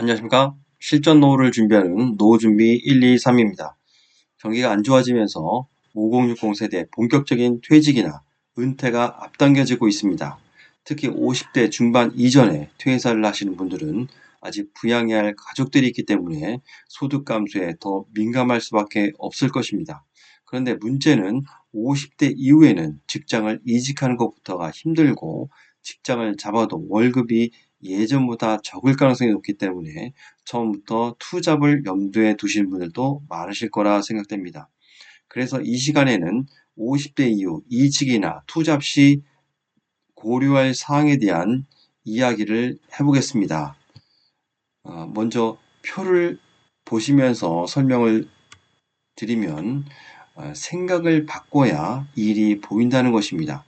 안녕하십니까? 실전 노후를 준비하는 노후준비 123입니다. 경기가 안 좋아지면서 5060 세대 본격적인 퇴직이나 은퇴가 앞당겨지고 있습니다. 특히 50대 중반 이전에 퇴사를 하시는 분들은 아직 부양해야 할 가족들이 있기 때문에 소득 감소에 더 민감할 수밖에 없을 것입니다. 그런데 문제는 50대 이후에는 직장을 이직하는 것부터가 힘들고 직장을 잡아도 월급이 예전보다 적을 가능성이 높기 때문에 처음부터 투잡을 염두에 두시는 분들도 많으실 거라 생각됩니다. 그래서 이 시간에는 50대 이후 이직이나 투잡 시 고려할 사항에 대한 이야기를 해보겠습니다. 먼저 표를 보시면서 설명을 드리면 생각을 바꿔야 일이 보인다는 것입니다.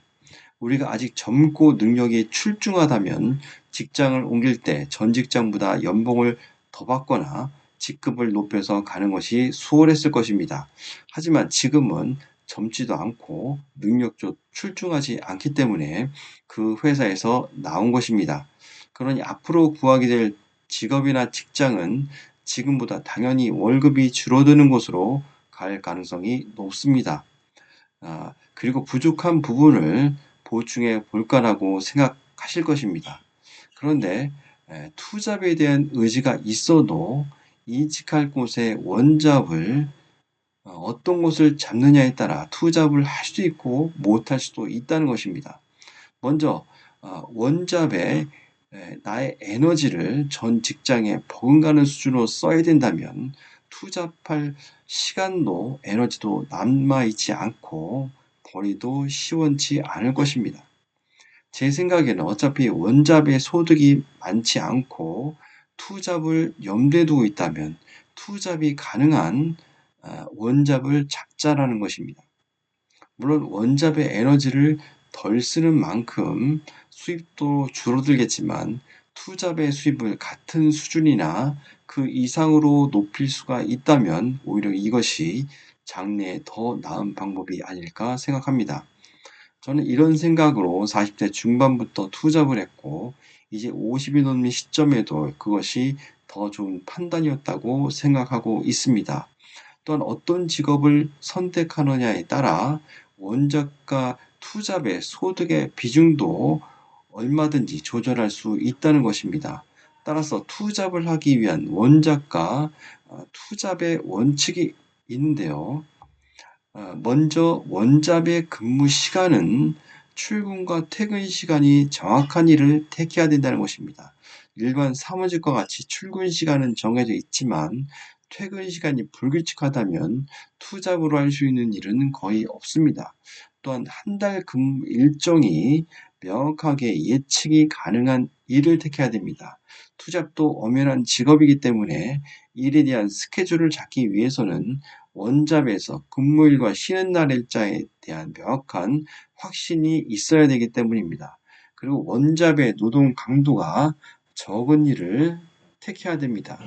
우리가 아직 젊고 능력이 출중하다면 직장을 옮길 때 전 직장보다 연봉을 더 받거나 직급을 높여서 가는 것이 수월했을 것입니다. 하지만 지금은 젊지도 않고 능력도 출중하지 않기 때문에 그 회사에서 나온 것입니다. 그러니 앞으로 구하게 될 직업이나 직장은 지금보다 당연히 월급이 줄어드는 곳으로 갈 가능성이 높습니다. 그리고 부족한 부분을 보충해 볼까라고 생각하실 것입니다. 그런데 투잡에 대한 의지가 있어도 이직할 곳의 원잡을 어떤 곳을 잡느냐에 따라 투잡을 할 수도 있고 못할 수도 있다는 것입니다. 먼저 원잡에 나의 에너지를 전 직장에 버금가는 수준으로 써야 된다면 투잡할 시간도 에너지도 남아있지 않고 버리도 시원치 않을 것입니다. 제 생각에는 어차피 원잡의 소득이 많지 않고 투잡을 염두에 두고 있다면 투잡이 가능한 원잡을 잡자라는 것입니다. 물론 원잡의 에너지를 덜 쓰는 만큼 수입도 줄어들겠지만 투잡의 수입을 같은 수준이나 그 이상으로 높일 수가 있다면 오히려 이것이 장래에 더 나은 방법이 아닐까 생각합니다. 저는 이런 생각으로 40대 중반부터 투잡을 했고 이제 50이 넘는 시점에도 그것이 더 좋은 판단이었다고 생각하고 있습니다. 또한 어떤 직업을 선택하느냐에 따라 원작과 투잡의 소득의 비중도 얼마든지 조절할 수 있다는 것입니다. 따라서 투잡을 하기 위한 원작과 투잡의 원칙이 있는데요. 먼저 원잡의 근무 시간은 출근과 퇴근 시간이 정확한 일을 택해야 된다는 것입니다. 일반 사무직과 같이 출근 시간은 정해져 있지만 퇴근 시간이 불규칙하다면 투잡으로 할 수 있는 일은 거의 없습니다. 또한 한 달 근무 일정이 명확하게 예측이 가능한 일을 택해야 됩니다. 투잡도 엄연한 직업이기 때문에 일에 대한 스케줄을 잡기 위해서는 원잡에서 근무일과 쉬는 날 일자에 대한 명확한 확신이 있어야 되기 때문입니다. 그리고 원잡의 노동 강도가 적은 일을 택해야 됩니다.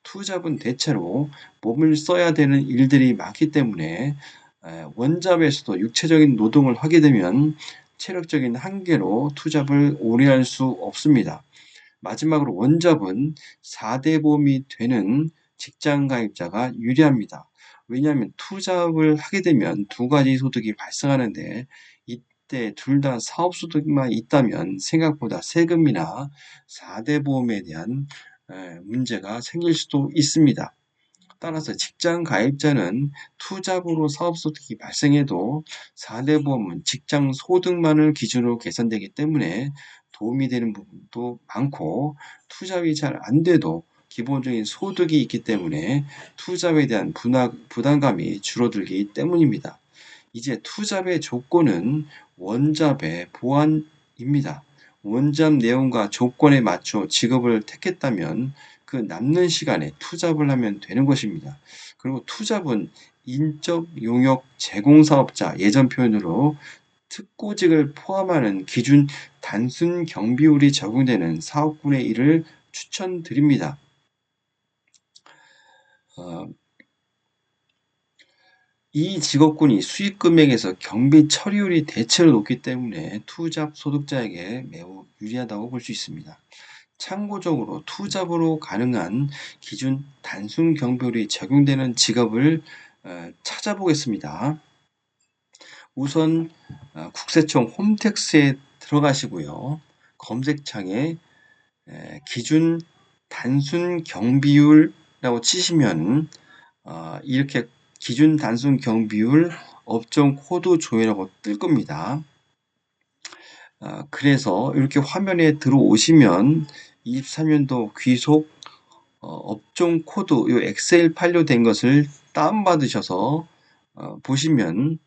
투잡은 대체로 몸을 써야 되는 일들이 많기 때문에 원잡에서도 육체적인 노동을 하게 되면 체력적인 한계로 투잡을 오래 할 수 없습니다. 마지막으로 원잡은 4대 보험이 되는 직장 가입자가 유리합니다. 왜냐하면 투잡을 하게 되면 두 가지 소득이 발생하는데 이때 둘 다 사업 소득만 있다면 생각보다 세금이나 4대 보험에 대한 문제가 생길 수도 있습니다. 따라서 직장 가입자는 투잡으로 사업 소득이 발생해도 4대 보험은 직장 소득만을 기준으로 계산되기 때문에 도움이 되는 부분도 많고 투잡이 잘 안 돼도 기본적인 소득이 있기 때문에 투잡에 대한 부담감이 줄어들기 때문입니다. 이제 투잡의 조건은 원잡의 보완입니다. 원잡 내용과 조건에 맞춰 직업을 택했다면 그 남는 시간에 투잡을 하면 되는 것입니다. 그리고 투잡은 인적 용역 제공사업자 예전 표현으로 특고직을 포함하는 기준 단순 경비율이 적용되는 사업군의 일을 추천드립니다. 이 직업군이 수익 금액에서 경비 처리율이 대체로 높기 때문에 투잡 소득자에게 매우 유리하다고 볼 수 있습니다. 참고적으로 투잡으로 가능한 기준 단순 경비율이 적용되는 직업을 찾아보겠습니다. 우선 국세청 홈택스에 들어가시고요. 검색창에 기준 단순 경비율이라고 치시면 이렇게 기준 단순 경비율 업종 코드 조회라고 뜰 겁니다. 그래서 이렇게 화면에 들어오시면 23년도 귀속 업종 코드 이 엑셀 파일로 된 것을 다운받으셔서 보시면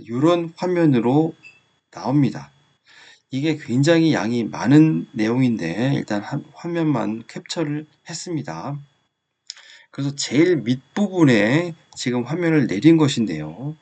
이런 화면으로 나옵니다. 이게 굉장히 양이 많은 내용인데 일단 한 화면만 캡처를 했습니다. 그래서 제일 밑부분에 지금 화면을 내린 것인데요.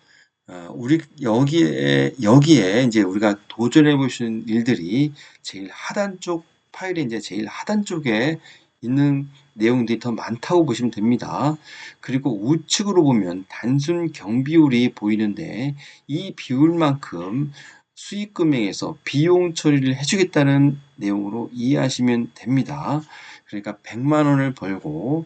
우리 여기에 이제 우리가 도전해 보시는 일들이 제일 하단 쪽 파일이 이제 제일 하단 쪽에 있는 내용들이 더 많다고 보시면 됩니다. 그리고 우측으로 보면 단순 경비율이 보이는데 이 비율만큼 수익 금액에서 비용 처리를 해주겠다는 내용으로 이해하시면 됩니다. 그러니까 100만 원을 벌고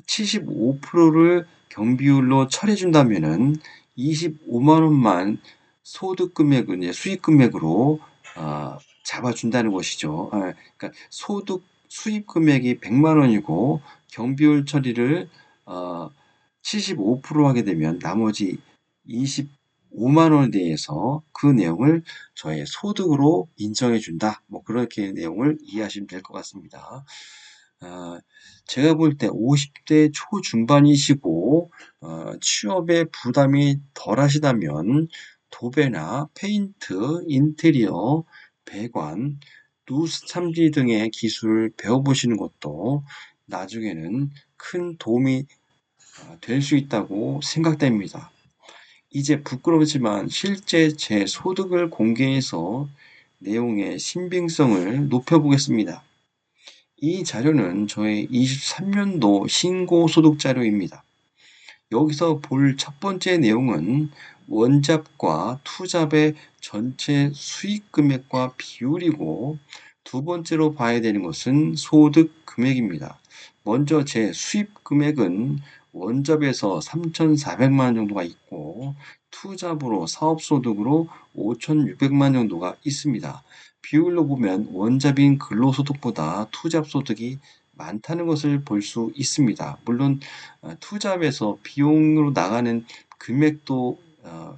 75%를 경비율로 처리해준다면은 25만 원만 소득 금액은 이제 수익 금액으로 잡아준다는 것이죠. 그러니까 수입 금액이 100만 원이고 경비율 처리를 75% 하게 되면 나머지 25만 원에 대해서 그 내용을 저의 소득으로 인정해 준다. 뭐 그렇게 내용을 이해하시면 될 것 같습니다. 제가 볼 때 50대 초중반이시고 취업에 부담이 덜 하시다면 도배나 페인트, 인테리어, 배관, 누수 참지 등의 기술을 배워보시는 것도 나중에는 큰 도움이 될 수 있다고 생각됩니다. 이제 부끄럽지만 실제 제 소득을 공개해서 내용의 신빙성을 높여보겠습니다. 이 자료는 저의 23년도 신고소득 자료입니다. 여기서 볼 첫 번째 내용은 원잡과 투잡의 전체 수익 금액과 비율이고 두 번째로 봐야 되는 것은 소득 금액입니다. 먼저 제 수입 금액은 원잡에서 3,400만 원 정도가 있고 투잡으로 사업소득으로 5,600만 정도가 있습니다. 비율로 보면 원잡인 근로소득보다 투잡소득이 많다는 것을 볼 수 있습니다. 물론 투잡에서 비용으로 나가는 금액도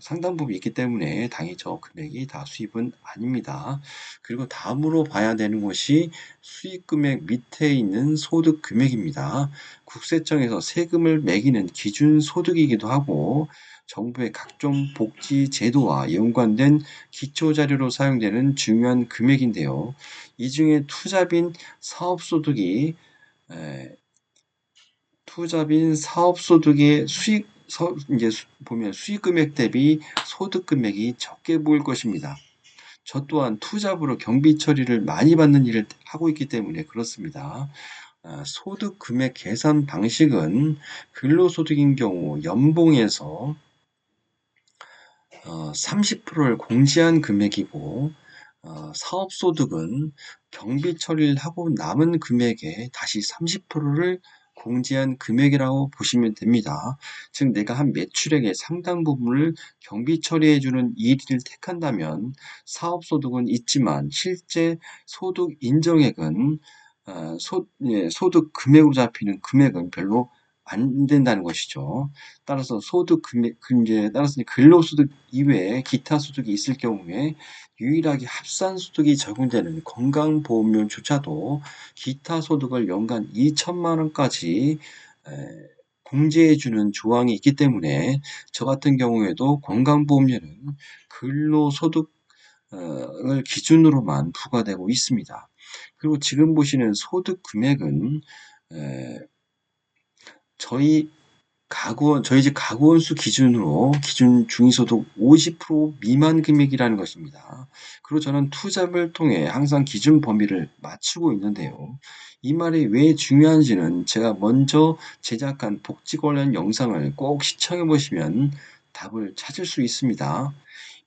상당 부분 있기 때문에 당연히 저 금액이 다 수입은 아닙니다. 그리고 다음으로 봐야 되는 것이 수익 금액 밑에 있는 소득 금액입니다. 국세청에서 세금을 매기는 기준 소득이기도 하고 정부의 각종 복지 제도와 연관된 기초 자료로 사용되는 중요한 금액인데요. 이 중에 투잡인 사업소득의 수익 이제 보면 수익 금액 대비 소득 금액이 적게 보일 것입니다. 저 또한 투잡으로 경비 처리를 많이 받는 일을 하고 있기 때문에 그렇습니다. 소득 금액 계산 방식은 근로소득인 경우 연봉에서 30%를 공제한 금액이고 사업소득은 경비 처리를 하고 남은 금액에 다시 30%를 공제한 금액이라고 보시면 됩니다. 즉 내가 한 매출액의 상당 부분을 경비 처리해주는 일을 택한다면 사업소득은 있지만 실제 소득 인정액은 소득 금액으로 잡히는 금액은 별로 안 된다는 것이죠. 따라서 소득 금액, 따라서 근로소득 이외에 기타 소득이 있을 경우에 유일하게 합산소득이 적용되는 건강보험료조차도 기타 소득을 연간 2천만 원까지 공제해주는 조항이 있기 때문에 저 같은 경우에도 건강보험료는 근로소득을 기준으로만 부과되고 있습니다. 그리고 지금 보시는 소득 금액은 저희 집 가구원 수 기준으로 기준 중위소득 50% 미만 금액이라는 것입니다. 그리고 저는 투잡을 통해 항상 기준 범위를 맞추고 있는데요. 이 말이 왜 중요한지는 제가 먼저 제작한 복지 관련 영상을 꼭 시청해 보시면 답을 찾을 수 있습니다.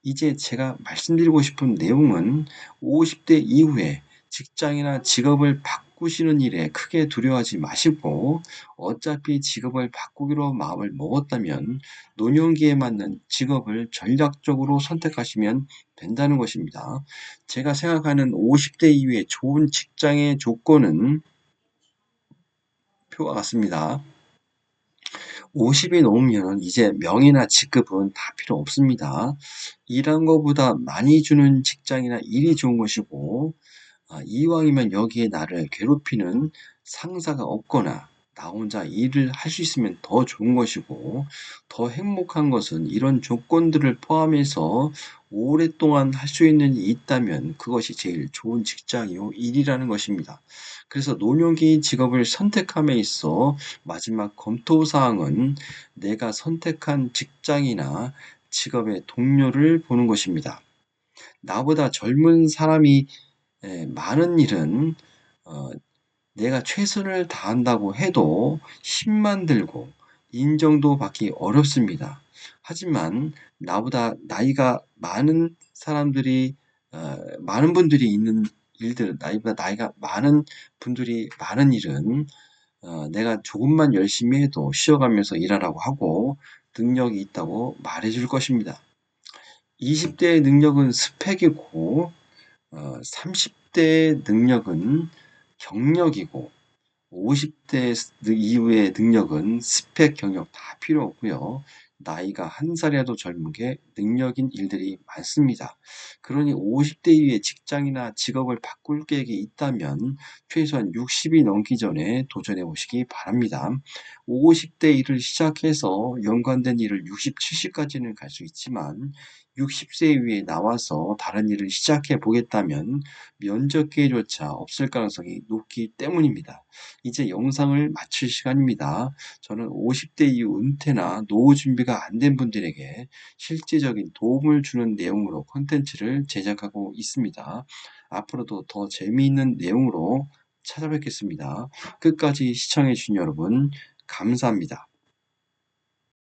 이제 제가 말씀드리고 싶은 내용은 50대 이후에 직장이나 직업을 바꾸시는 일에 크게 두려워하지 마시고 어차피 직업을 바꾸기로 마음을 먹었다면 노년기에 맞는 직업을 전략적으로 선택하시면 된다는 것입니다. 제가 생각하는 50대 이후의 좋은 직장의 조건은 표와 같습니다. 50이 넘으면 이제 명예나 직급은 다 필요 없습니다. 일한 것보다 많이 주는 직장이나 일이 좋은 것이고, 이왕이면 여기에 나를 괴롭히는 상사가 없거나 나 혼자 일을 할 수 있으면 더 좋은 것이고, 더 행복한 것은 이런 조건들을 포함해서 오랫동안 할 수 있는 일이 있다면 그것이 제일 좋은 직장이요, 일이라는 것입니다. 그래서 노년기 직업을 선택함에 있어 마지막 검토 사항은 내가 선택한 직장이나 직업의 동료를 보는 것입니다. 나보다 젊은 사람이 많은 일은 어, 내가 최선을 다한다고 해도 힘만 들고 인정도 받기 어렵습니다. 하지만 나보다 나이가 많은 사람들이 많은 분들이 있는 일들, 나이보다 나이가 많은 분들이 많은 일은 내가 조금만 열심히 해도 쉬어가면서 일하라고 하고 능력이 있다고 말해줄 것입니다. 20대의 능력은 스펙이고 30대의 능력은 경력이고 50대 이후의 능력은 스펙, 경력 다 필요 없고요. 나이가 한 살이라도 젊은 게 능력인 일들이 많습니다. 그러니 50대 이후에 직장이나 직업을 바꿀 계획이 있다면 최소한 60이 넘기 전에 도전해 보시기 바랍니다. 50대 일을 시작해서 연관된 일을 60, 70까지는 갈 수 있지만 60세 이후에 나와서 다른 일을 시작해 보겠다면 면접 기회조차 없을 가능성이 높기 때문입니다. 이제 영상을 마칠 시간입니다. 저는 50대 이후 은퇴나 노후 준비가 안 된 분들에게 실질적인 도움을 주는 내용으로 콘텐츠를 제작하고 있습니다. 앞으로도 더 재미있는 내용으로 찾아뵙겠습니다. 끝까지 시청해주신 여러분, 감사합니다.